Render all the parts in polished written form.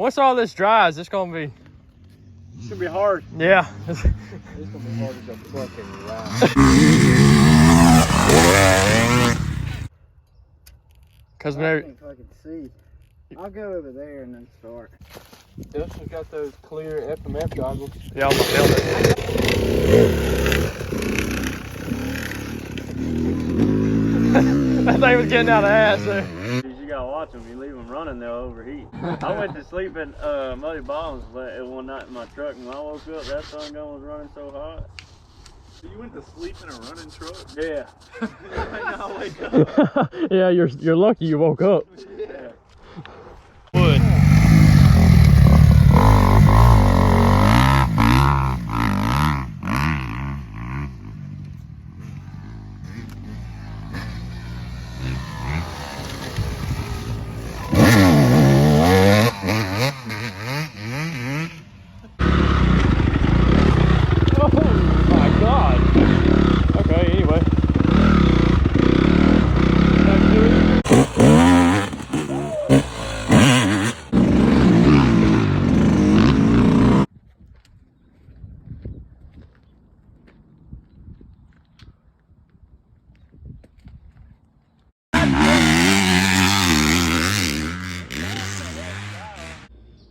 Once all this dries, it's gonna be. It's gonna be hard. Yeah. It's gonna be hard as a fucking rock. Cause I whenever. can't fucking see. I'll go over there and then start. Dustin's got those clear FMF goggles. Yeah, I'm feeling it. That thing was getting out of ass there. You gotta watch them. You leave them running, they'll overheat. I went to sleep in Muddy Bottoms one night in my truck, and when I woke up, that sun gun was running so hot. So you went to sleep in a running truck? Yeah. I wake up. Yeah, you're lucky you woke up. Yeah. Wood.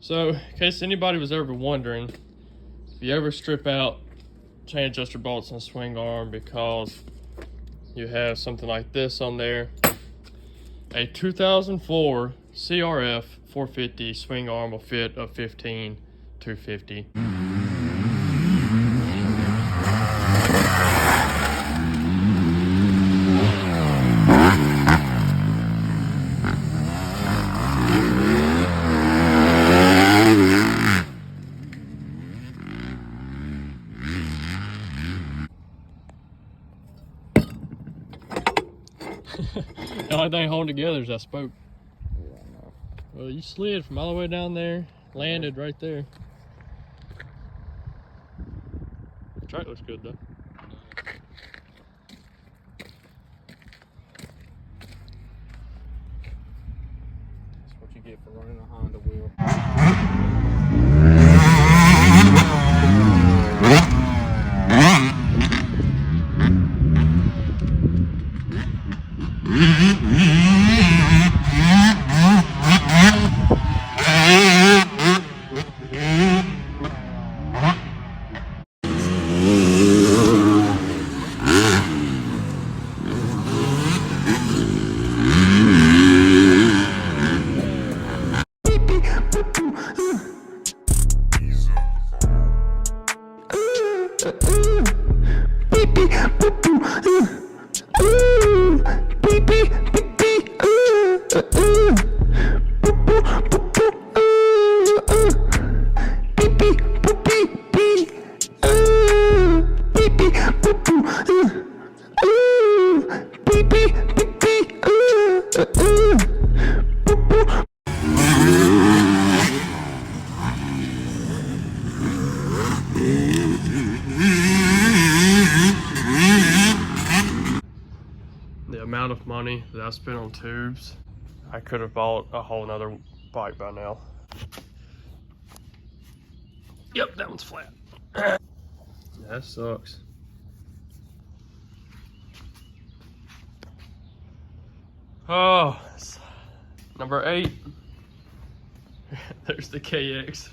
So, in case anybody was ever wondering, if you ever strip out chain adjuster bolts and swing arm because you have something like this on there, a 2004 CRF 450 swing arm will fit a 15 250. The only thing holding together is that spoke. Yeah, I know. Well, you slid from all the way down there, landed right there. The track looks good though. That's what you get for running a Honda wheel. The amount of money that I spent on tubes, I could have bought a whole nother bike by now. Yep, that one's flat. That sucks. Oh, number 8. There's the KX.